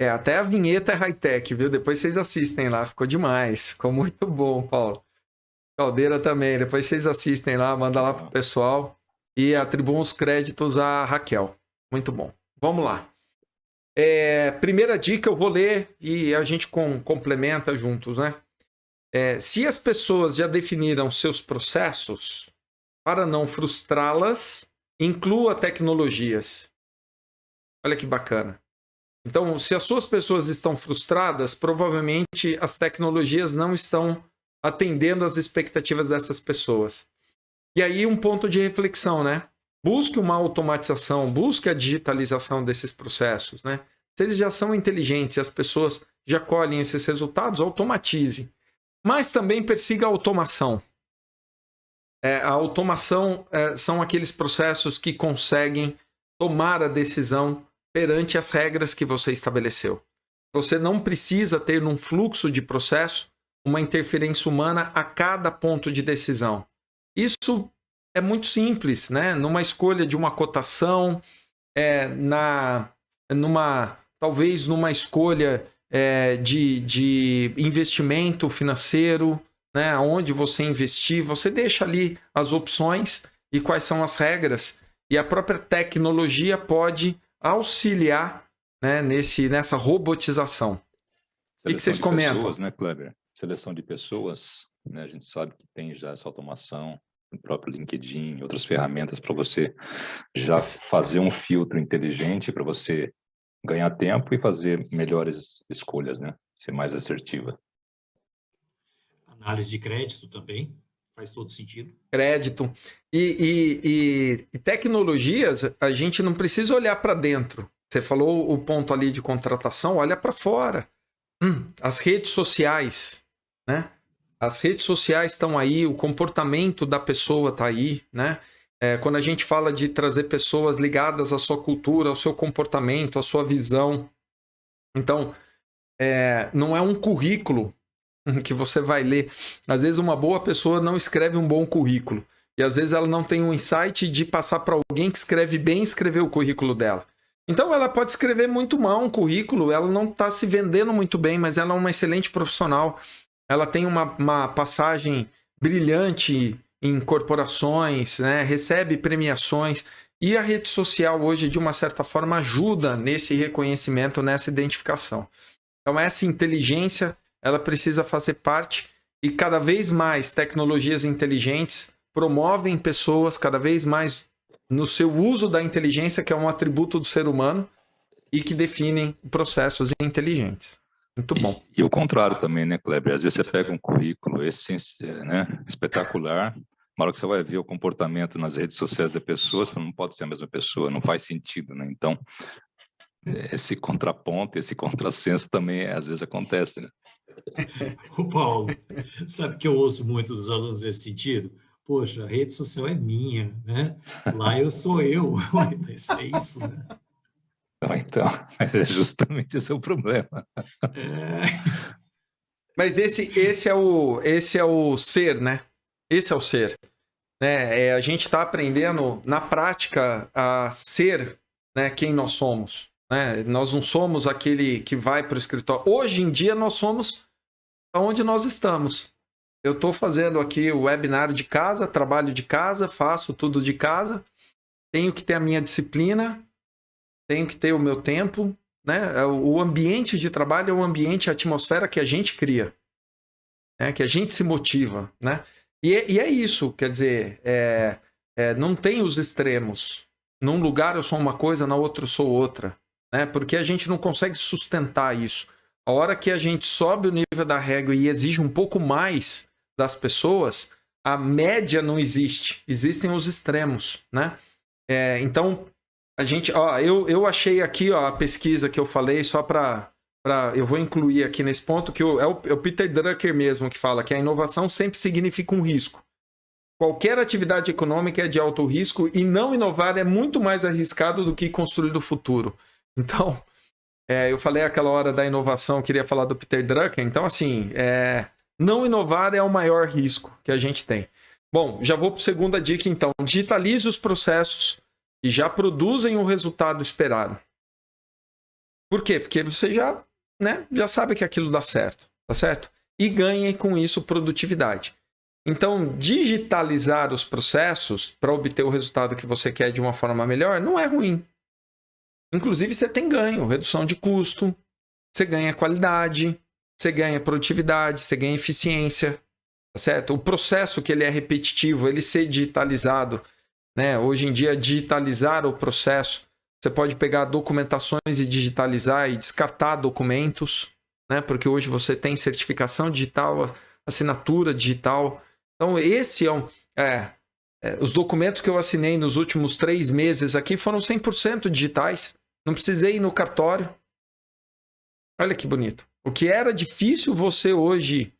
Até a vinheta é high-tech, viu? Depois vocês assistem lá, ficou demais. Ficou muito bom, Paulo. Caldeira também, depois vocês assistem lá, manda lá pro pessoal e atribuam os créditos a Raquel. Muito bom. Vamos lá. Primeira dica eu vou ler e a gente complementa juntos, né? Se as pessoas já definiram seus processos, para não frustrá-las, inclua tecnologias. Olha que bacana. Então, se as suas pessoas estão frustradas, provavelmente as tecnologias não estão atendendo às expectativas dessas pessoas. E aí um ponto de reflexão, né? Busque uma automatização, busque a digitalização desses processos, né? Se eles já são inteligentes, as pessoas já colhem esses resultados, automatize. Mas também persiga a automação. A automação são aqueles processos que conseguem tomar a decisão perante as regras que você estabeleceu. Você não precisa ter num fluxo de processo uma interferência humana a cada ponto de decisão. Isso é muito simples, né? Numa escolha de uma cotação, talvez numa escolha de investimento financeiro, né? Onde você investir, você deixa ali as opções e quais são as regras, e a própria tecnologia pode auxiliar, né, nessa robotização. O que vocês comentam? Pessoas, né, Kleber? Seleção de pessoas, né? A gente sabe que tem já essa automação no próprio LinkedIn, outras ferramentas para você já fazer um filtro inteligente para você ganhar tempo e fazer melhores escolhas, né? Ser mais assertiva. Análise de crédito também faz todo sentido. Crédito. E tecnologias, a gente não precisa olhar para dentro. Você falou o ponto ali de contratação, olha para fora. As redes sociais, né? As redes sociais estão aí, o comportamento da pessoa está aí, né? Quando a gente fala de trazer pessoas ligadas à sua cultura, ao seu comportamento, à sua visão. Então, não é um currículo que você vai ler. Às vezes uma boa pessoa não escreve um bom currículo. E às vezes ela não tem um insight de passar para alguém que escreve bem escrever o currículo dela. Então ela pode escrever muito mal um currículo, ela não está se vendendo muito bem, mas ela é uma excelente profissional. Ela tem uma passagem brilhante em corporações, né? Recebe premiações. E a rede social hoje, de uma certa forma, ajuda nesse reconhecimento, nessa identificação. Então essa inteligência, ela precisa fazer parte, e cada vez mais tecnologias inteligentes promovem pessoas cada vez mais no seu uso da inteligência, que é um atributo do ser humano, e que definem processos inteligentes. Muito bom. E o contrário também, né, Kleber? Às vezes você pega um currículo espetacular, na hora que você vai ver o comportamento nas redes sociais das pessoas, não pode ser a mesma pessoa, não faz sentido, né? Então, esse contraponto, esse contrassenso também às vezes acontece, né? O Paulo, sabe que eu ouço muito dos alunos nesse sentido? Poxa, a rede social é minha, né? Lá eu sou eu. Mas é isso, né? Então, justamente esse é o problema. Mas esse é o ser, né? Esse é o ser. Né? A gente está aprendendo na prática a ser, né, quem nós somos. Né? Nós não somos aquele que vai para o escritório. Hoje em dia nós somos onde nós estamos. Eu estou fazendo aqui o webinar de casa, trabalho de casa, faço tudo de casa. Tenho que ter a minha disciplina, tenho que ter o meu tempo. Né? O ambiente de trabalho é um ambiente, a atmosfera que a gente cria, né? Que a gente se motiva. Né? E é isso, quer dizer, não tem os extremos. Num lugar eu sou uma coisa, na outra eu sou outra. Né? Porque a gente não consegue sustentar isso. A hora que a gente sobe o nível da régua e exige um pouco mais das pessoas, a média não existe. Existem os extremos. Né? Então, a gente, eu achei aqui a pesquisa que eu falei, só para eu vou incluir aqui nesse ponto, que é o Peter Drucker mesmo que fala que a inovação sempre significa um risco. Qualquer atividade econômica é de alto risco e não inovar é muito mais arriscado do que construir o futuro. Então, eu falei aquela hora da inovação, queria falar do Peter Drucker. Então, assim, não inovar é o maior risco que a gente tem. Bom, já vou para a segunda dica, então. Digitalize os processos e já produzem o resultado esperado. Por quê? Porque você já, né, já sabe que aquilo dá certo, tá certo? E ganha com isso produtividade. Então, digitalizar os processos para obter o resultado que você quer de uma forma melhor não é ruim. Inclusive, você tem ganho, redução de custo, você ganha qualidade, você ganha produtividade, você ganha eficiência, tá certo? O processo que ele é repetitivo, ele ser digitalizado, né? Hoje em dia, digitalizar o processo, você pode pegar documentações e digitalizar e descartar documentos, né? Porque hoje você tem certificação digital, assinatura digital. Então, esse os documentos que eu assinei nos últimos 3 meses aqui foram 100% digitais. Não precisei ir no cartório. Olha que bonito. O que era difícil você hoje,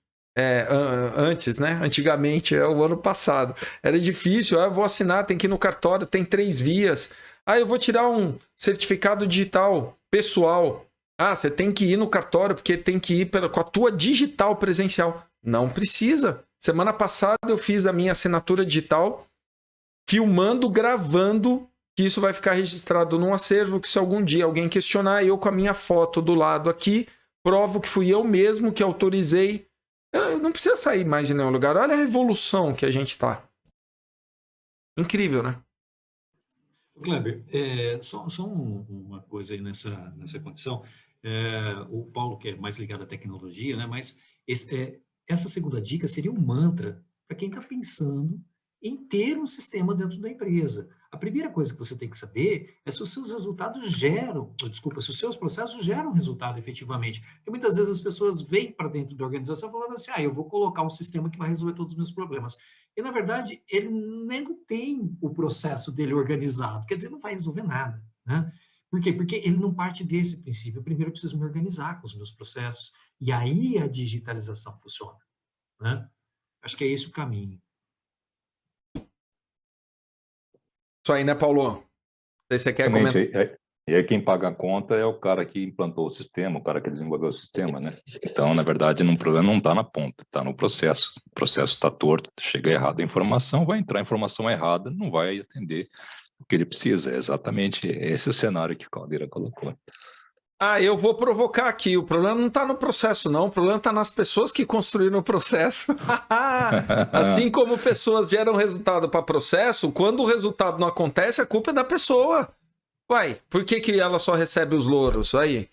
antes, né? Antigamente, o ano passado. Era difícil. Eu vou assinar, tem que ir no cartório, tem 3 vias. Eu vou tirar um certificado digital pessoal. Você tem que ir no cartório porque tem que ir com a tua digital presencial. Não precisa. Semana passada eu fiz a minha assinatura digital, filmando, gravando, que isso vai ficar registrado num acervo, que se algum dia alguém questionar, eu com a minha foto do lado aqui, provo que fui eu mesmo que autorizei. Eu não precisa sair mais de nenhum lugar. Olha a revolução que a gente está. Incrível, né? Kleber, só uma coisa aí nessa condição. O Paulo, que é mais ligado à tecnologia, né? Mas essa segunda dica seria um mantra para quem está pensando em ter um sistema dentro da empresa. A primeira coisa que você tem que saber é se os seus resultados se os seus processos geram resultado efetivamente. Porque muitas vezes as pessoas vêm para dentro da organização falando assim, eu vou colocar um sistema que vai resolver todos os meus problemas. E, na verdade, ele nem tem o processo dele organizado, quer dizer, não vai resolver nada, né? Por quê? Porque ele não parte desse princípio. Primeiro, eu preciso me organizar com os meus processos, e aí a digitalização funciona, né? Acho que é esse o caminho. Isso aí, né, Paulo? Se você quer comentar. E aí quem paga a conta é o cara que implantou o sistema, o cara que desenvolveu o sistema, né? Então, na verdade, o problema não está na ponta, está no processo. O processo está torto, chega errado a informação, vai entrar a informação errada, não vai atender o que ele precisa. É exatamente esse o cenário que o Caldeira colocou. Eu vou provocar aqui. O problema não está no processo, não. O problema está nas pessoas que construíram o processo. Assim como pessoas geram resultado para processo, quando o resultado não acontece, a culpa é da pessoa. Uai, por que ela só recebe os louros? Aí,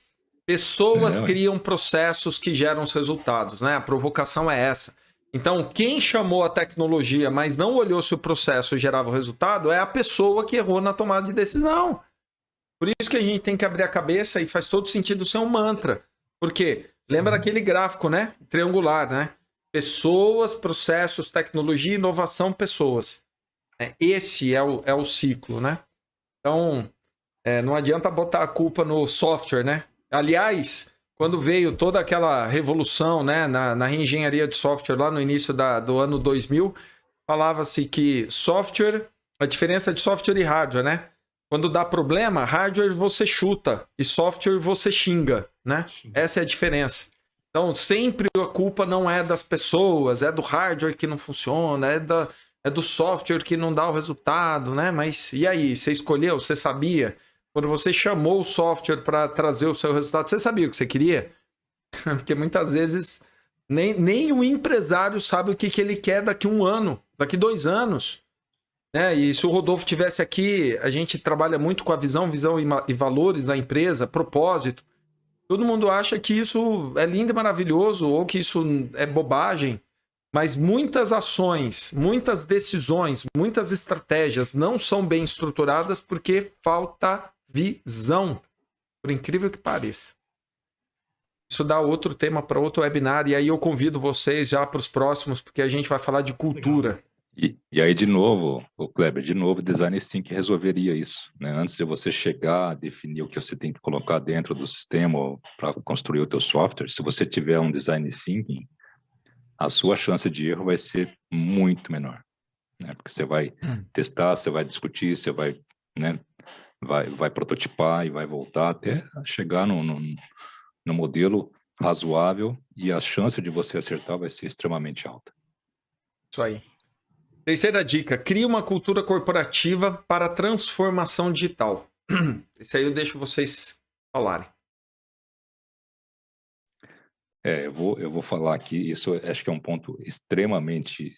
pessoas criam processos que geram os resultados, né? A provocação é essa. Então, quem chamou a tecnologia, mas não olhou se o processo gerava o resultado, é a pessoa que errou na tomada de decisão. Por isso que a gente tem que abrir a cabeça e faz todo sentido ser um mantra. Por quê? Lembra daquele gráfico, né? Triangular, né? Pessoas, processos, tecnologia, inovação, pessoas. Esse é o ciclo, né? Então, não adianta botar a culpa no software, né? Aliás, quando veio toda aquela revolução, né, na reengenharia de software lá no início do ano 2000, falava-se que software, a diferença de software e hardware, né? Quando dá problema, hardware você chuta e software você xinga, né? Essa é a diferença. Então, sempre a culpa não é das pessoas, é do hardware que não funciona, é do software que não dá o resultado, né? Mas e aí? Você escolheu? Você sabia? Quando você chamou o software para trazer o seu resultado, você sabia o que você queria? Porque muitas vezes nem o empresário sabe o que ele quer daqui 1 ano, daqui 2 anos. E se o Rodolfo tivesse aqui, a gente trabalha muito com a visão e valores da empresa, propósito. Todo mundo acha que isso é lindo e maravilhoso ou que isso é bobagem, mas muitas ações, muitas decisões, muitas estratégias não são bem estruturadas porque falta visão, por incrível que pareça. Isso dá outro tema para outro webinar e aí eu convido vocês já para os próximos, porque a gente vai falar de cultura. Legal. E aí, de novo, o Kleber, Design Thinking resolveria isso, né? Antes de você chegar a definir o que você tem que colocar dentro do sistema para construir o teu software, se você tiver um Design Thinking, a sua chance de erro vai ser muito menor, né? Porque você vai testar, você vai discutir, você vai, né, vai prototipar e vai voltar até chegar no modelo razoável e a chance de você acertar vai ser extremamente alta. Isso aí. Terceira dica, crie uma cultura corporativa para transformação digital. Isso aí eu deixo vocês falarem. Eu vou falar aqui, isso acho que é um ponto extremamente,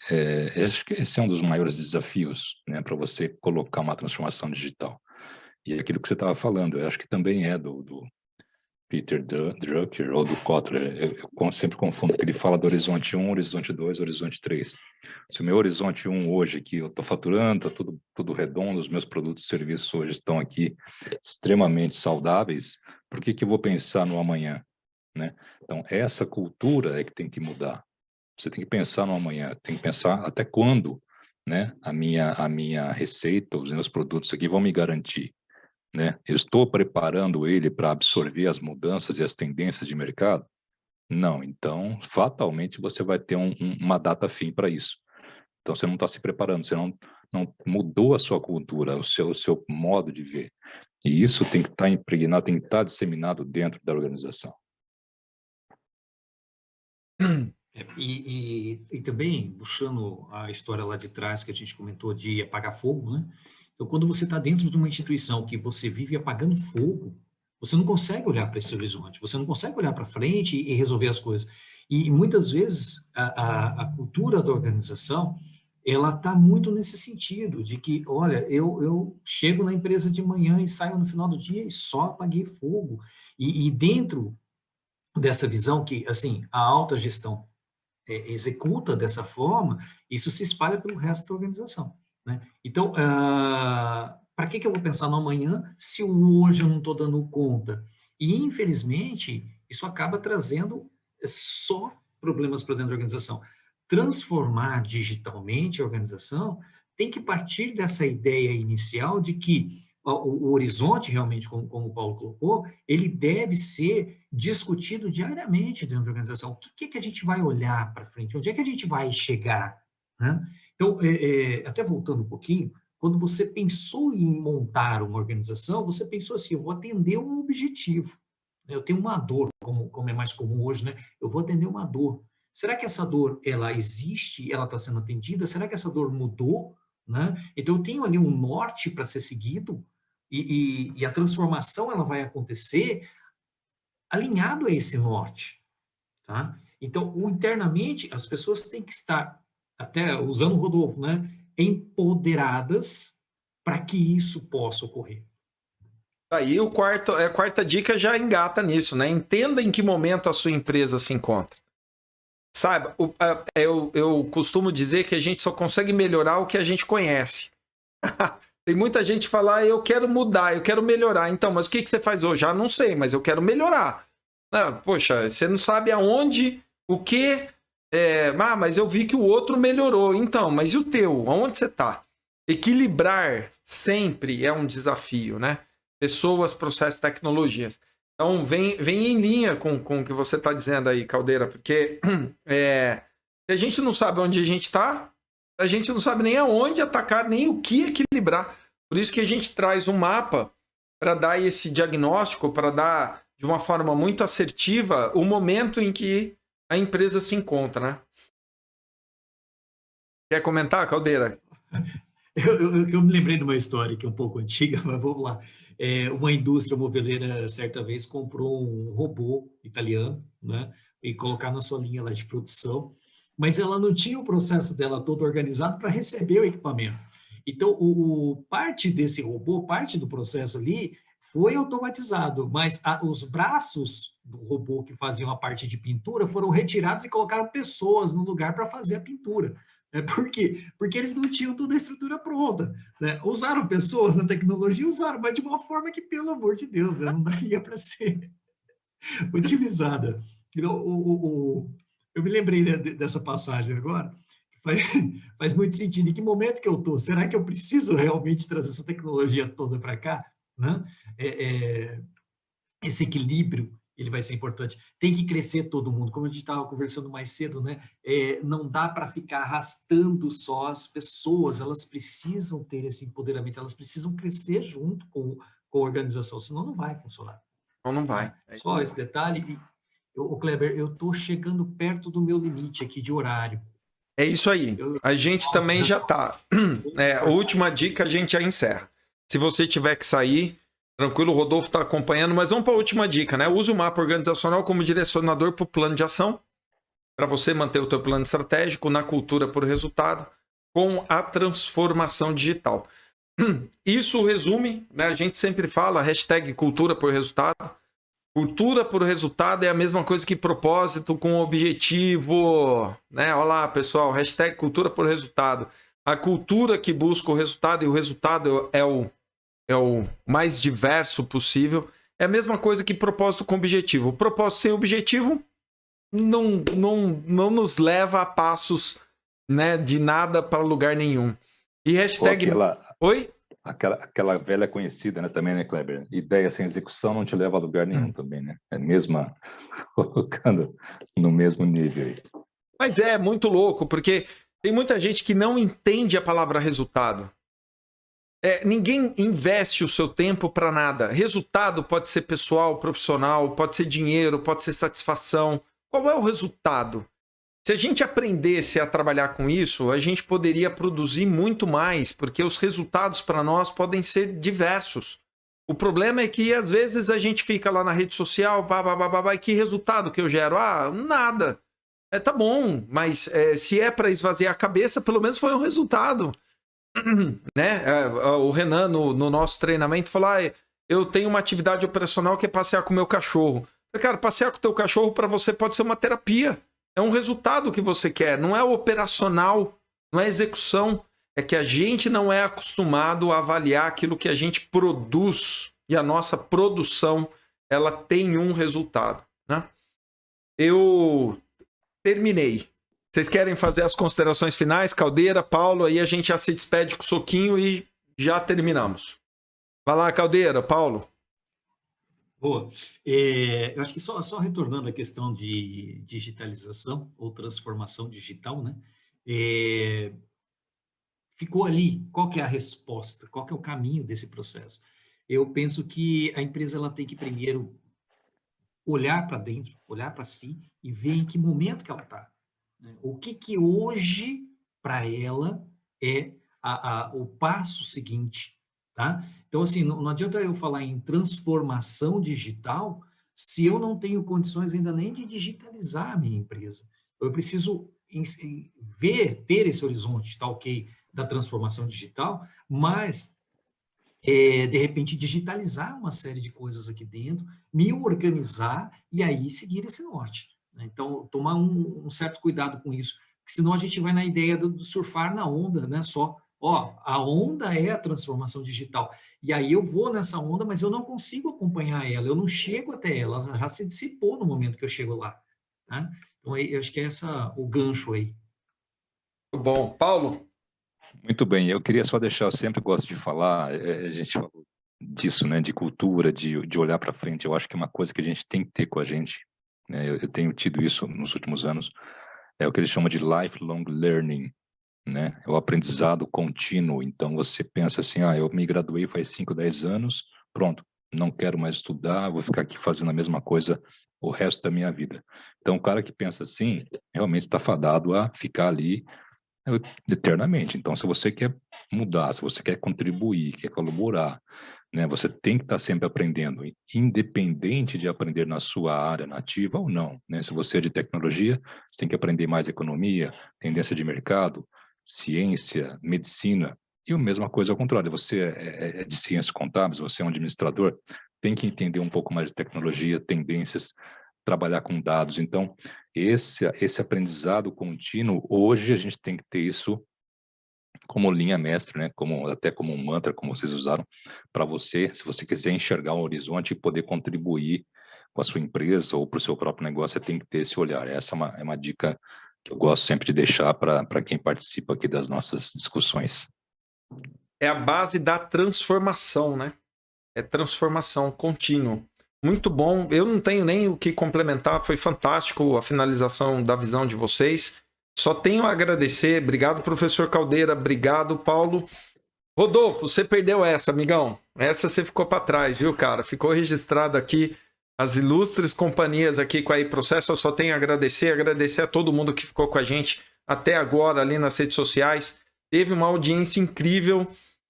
acho que esse é um dos maiores desafios, né, para você colocar uma transformação digital. E aquilo que você estava falando, eu acho que também é do Peter Drucker ou do Kotler, eu sempre confundo, porque ele fala do horizonte 1, horizonte 2, horizonte 3. Se o meu horizonte 1 hoje aqui, eu estou faturando, está tudo redondo, os meus produtos e serviços hoje estão aqui extremamente saudáveis, por que que eu vou pensar no amanhã, né? Então, essa cultura é que tem que mudar. Você tem que pensar no amanhã, tem que pensar até quando, né, a minha receita, os meus produtos aqui vão me garantir, né? Eu estou preparando ele para absorver as mudanças e as tendências de mercado? Não, então fatalmente você vai ter uma data fim para isso. Então você não está se preparando, você não mudou a sua cultura, o seu modo de ver. E isso tem que estar impregnado, tem que estar disseminado dentro da organização. E também, puxando a história lá de trás que a gente comentou de apagar fogo, né? Então, quando você está dentro de uma instituição que você vive apagando fogo, você não consegue olhar para esse horizonte, você não consegue olhar para frente e resolver as coisas. E muitas vezes a cultura da organização, ela está muito nesse sentido, de que, olha, eu chego na empresa de manhã e saio no final do dia e só apaguei fogo. E dentro dessa visão que, assim, a alta gestão executa dessa forma, isso se espalha pelo resto da organização, né? Então, para que eu vou pensar no amanhã se o hoje eu não estou dando conta? E, infelizmente, isso acaba trazendo só problemas para dentro da organização. Transformar digitalmente a organização tem que partir dessa ideia inicial de que o horizonte, realmente, como o Paulo colocou, ele deve ser discutido diariamente dentro da organização. O que a gente vai olhar para frente? Onde é que a gente vai chegar? Né? Então, até voltando um pouquinho, quando você pensou em montar uma organização, você pensou assim, eu vou atender um objetivo. Eu tenho uma dor, como é mais comum hoje, né? Eu vou atender uma dor. Será que essa dor, ela existe, ela está sendo atendida? Será que essa dor mudou? Né? Então, eu tenho ali um norte para ser seguido, e a transformação ela vai acontecer alinhado a esse norte, tá? Então, internamente, as pessoas têm que estar, até usando o Rodolfo, né, empoderadas para que isso possa ocorrer. Aí a quarta dica já engata nisso, né? Entenda em que momento a sua empresa se encontra. Saiba, eu costumo dizer que a gente só consegue melhorar o que a gente conhece. Tem muita gente que fala, eu quero mudar, eu quero melhorar. Então, mas o que você faz hoje? Ah, não sei, mas eu quero melhorar. Poxa, você não sabe aonde, o que. Mas eu vi que o outro melhorou. Então, mas e o teu? Aonde você está? Equilibrar sempre é um desafio, né? Pessoas, processos, tecnologias. Então, vem em linha com o que você está dizendo aí, Caldeira, porque se a gente não sabe onde a gente está, a gente não sabe nem aonde atacar, nem o que equilibrar. Por isso que a gente traz um mapa para dar esse diagnóstico, para dar de uma forma muito assertiva o momento em que a empresa se encontra, né? Quer comentar, Caldeira? Eu me lembrei de uma história que é um pouco antiga, mas vamos lá. Uma indústria moveleira, certa vez, comprou um robô italiano, né? E colocar na sua linha lá de produção, mas ela não tinha o processo dela todo organizado para receber o equipamento. Então, parte desse robô, parte do processo ali, foi automatizado, mas os braços do robô que faziam a parte de pintura foram retirados e colocaram pessoas no lugar para fazer a pintura. Por quê? Porque eles não tinham toda a estrutura pronta. Né? Usaram pessoas na tecnologia, usaram, mas de uma forma que, pelo amor de Deus, né? Não daria para ser utilizada. Então, eu me lembrei dessa passagem agora, faz muito sentido. Em que momento que eu estou? Será que eu preciso realmente trazer essa tecnologia toda para cá? Né? Esse equilíbrio ele vai ser importante. Tem que crescer todo mundo, como a gente estava conversando mais cedo, né? Não dá para ficar arrastando só as pessoas, elas precisam ter esse empoderamento, elas precisam crescer junto com a organização, senão não vai funcionar. Não vai. Só esse detalhe. Kleber, eu estou chegando perto do meu limite aqui de horário. É isso aí. A gente também já está. A última dica a gente já encerra. Se você tiver que sair, Tranquilo, o Rodolfo está acompanhando, mas vamos para a última dica, né? Use o mapa organizacional como direcionador para o plano de ação, para você manter o teu plano estratégico na cultura por resultado, com a transformação digital. Isso resume, né? A gente sempre fala, hashtag cultura por resultado. Cultura por resultado é a mesma coisa que propósito com objetivo, né? Olha lá, pessoal, hashtag cultura por resultado. A cultura que busca o resultado, e o resultado é o mais diverso possível, é a mesma coisa que propósito com objetivo. O propósito sem objetivo não nos leva a passos, né, de nada para lugar nenhum. E hashtag... Oi? Aquela velha conhecida, né, também, né, Kleber? Ideia sem execução não te leva a lugar nenhum também, né? É mesma colocando no mesmo nível aí. Mas é muito louco, porque tem muita gente que não entende a palavra resultado. Ninguém investe o seu tempo para nada. Resultado pode ser pessoal, profissional, pode ser dinheiro, pode ser satisfação. Qual é o resultado? Se a gente aprendesse a trabalhar com isso, a gente poderia produzir muito mais, porque os resultados para nós podem ser diversos. O problema é que, às vezes, a gente fica lá na rede social, e que resultado que eu gero? Ah, nada. Tá bom, mas se é para esvaziar a cabeça, pelo menos foi um resultado. Né? O Renan, no nosso treinamento, falou, eu tenho uma atividade operacional que é passear com o meu cachorro. Cara, passear com o teu cachorro para você pode ser uma terapia. É um resultado que você quer, não é o operacional, não é execução. É que a gente não é acostumado a avaliar aquilo que a gente produz, e a nossa produção, ela tem um resultado, né? Eu terminei. Vocês querem fazer as considerações finais, Caldeira, Paulo? Aí a gente já se despede com o soquinho e já terminamos. Vai lá, Caldeira, Paulo. Boa. Eu acho que só retornando à questão de digitalização ou transformação digital, né? Ficou ali, qual que é a resposta? Qual que é o caminho desse processo? Eu penso que a empresa ela tem que primeiro olhar para dentro, olhar para si e ver em que momento que ela está. Né? O que hoje, para ela, é o passo seguinte, tá? Então, assim, não adianta eu falar em transformação digital se eu não tenho condições ainda nem de digitalizar a minha empresa. Eu preciso ter esse horizonte, tá ok, da transformação digital, mas, de repente, digitalizar uma série de coisas aqui dentro, me organizar e aí seguir esse norte. Né? Então, tomar um certo cuidado com isso, porque senão a gente vai na ideia do surfar na onda, né? Só, a onda é a transformação digital. E aí eu vou nessa onda, mas eu não consigo acompanhar ela, eu não chego até ela, ela já se dissipou no momento que eu chego lá. Tá? Então, eu acho que é o gancho aí. Muito bom. Paulo? Muito bem, eu queria só deixar, eu sempre gosto de falar, a gente falou disso, né, de cultura, de olhar para frente, eu acho que é uma coisa que a gente tem que ter com a gente, né, eu tenho tido isso nos últimos anos, é o que eles chamam de lifelong learning, né, é o aprendizado contínuo. Então você pensa assim, eu me graduei faz 5, 10 anos, pronto, não quero mais estudar, vou ficar aqui fazendo a mesma coisa o resto da minha vida. Então o cara que pensa assim, realmente está fadado a ficar ali eternamente. Então, se você quer mudar, se você quer contribuir, quer colaborar, né, você tem que estar sempre aprendendo, independente de aprender na sua área nativa ou não, né? Se você é de tecnologia, você tem que aprender mais economia, tendência de mercado, ciência, medicina, e a mesma coisa ao contrário, você é de ciências contábeis, você é um administrador, tem que entender um pouco mais de tecnologia, tendências, trabalhar com dados. Então, esse aprendizado contínuo, hoje a gente tem que ter isso como linha mestre, né? Até como um mantra, como vocês usaram, para você, se você quiser enxergar um horizonte e poder contribuir com a sua empresa ou para o seu próprio negócio, você tem que ter esse olhar. Essa é uma dica que eu gosto sempre de deixar para quem participa aqui das nossas discussões. É a base da transformação, né? É transformação contínua. Muito bom. Eu não tenho nem o que complementar. Foi fantástico a finalização da visão de vocês. Só tenho a agradecer. Obrigado, professor Caldeira. Obrigado, Paulo. Rodolfo, você perdeu essa, amigão. Essa você ficou para trás, viu, cara? Ficou registrado aqui as ilustres companhias aqui com a iProcesso. Eu só tenho a agradecer a todo mundo que ficou com a gente até agora ali nas redes sociais. Teve uma audiência incrível.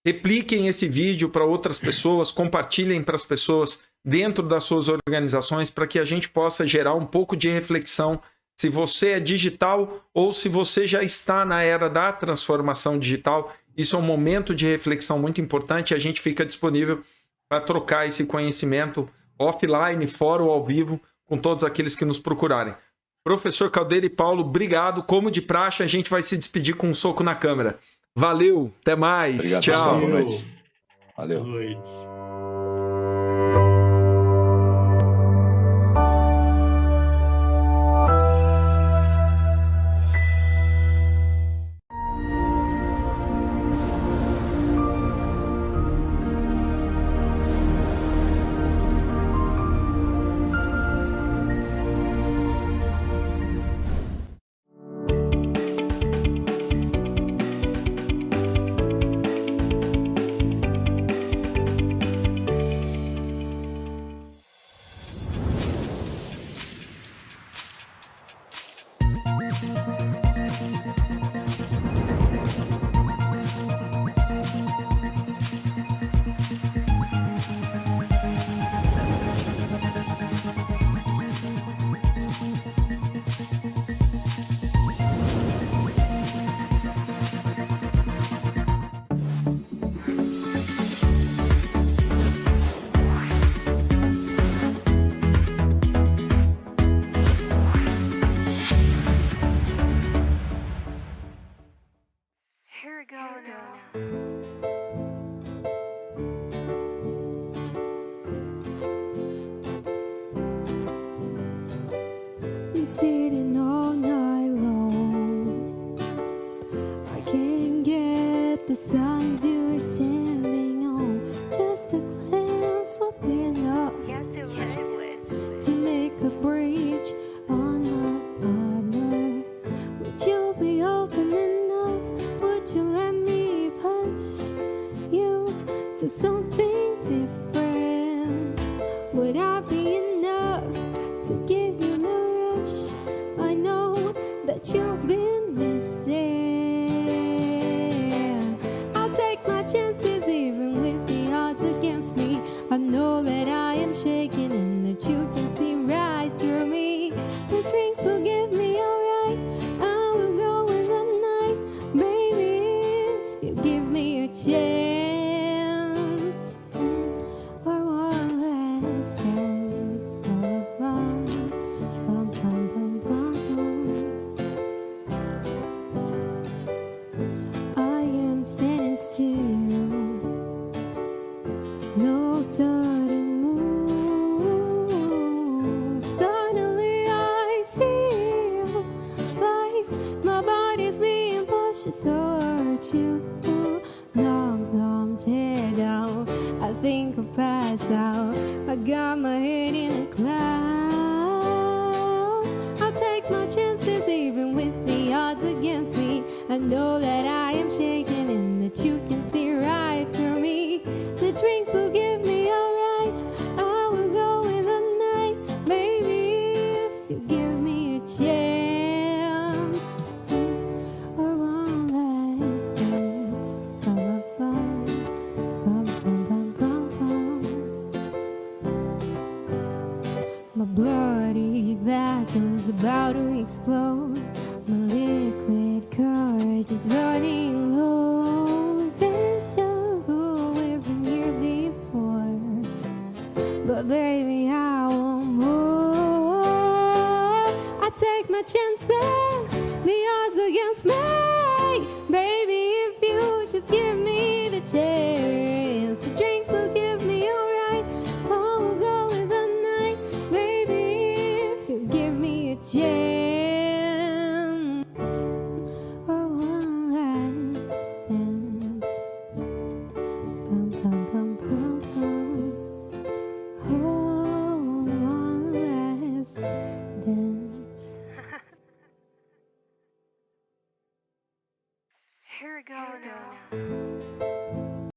repliquem esse vídeo para outras pessoas, compartilhem para as pessoas dentro das suas organizações, para que a gente possa gerar um pouco de reflexão se você é digital ou se você já está na era da transformação digital. Isso é um momento de reflexão muito importante e a gente fica disponível para trocar esse conhecimento offline, fora ou ao vivo, com todos aqueles que nos procurarem. Professor Caldeira e Paulo, obrigado. Como de praxe, a gente vai se despedir com um soco na câmera. Valeu, até mais. Obrigado, tchau. Boa noite. Valeu. Boa noite. Been sitting all night long. I can't get the signs you're sending on. Just a glance will be enough to make a breach on my armor. Would you be open enough? Would you let me push you to something different? Would I be enough to give you the rush? I know that you've been missing. I'll take my chances even with the odds against me. I know that I am shaking and that you can see right through me. The drinks will give me alright. I will go in the night, baby, if you give me a chance. For one last dance. Bum, bum, bum, bum, bum, bum. I am standing still. No sudden move. Suddenly I feel like my body's being pushed towards you. Thumbs head down. I think I'll pass out. I got my head in the clouds. I'll take my chances even with the odds against me. I know that I am shaking and that you can see right through me. The drinks will give me alright. I will go in the night, baby, if you give me a chance. Or one last dance. Bum, bum, bum, bum, bum, bum, bum. My bloody vessel's about to explode. My liquid courage is running low. Deja vu, we've been here before. But baby, I want more. I take my chances, the odds against me. Baby, if you just give me the chance, the drinks will give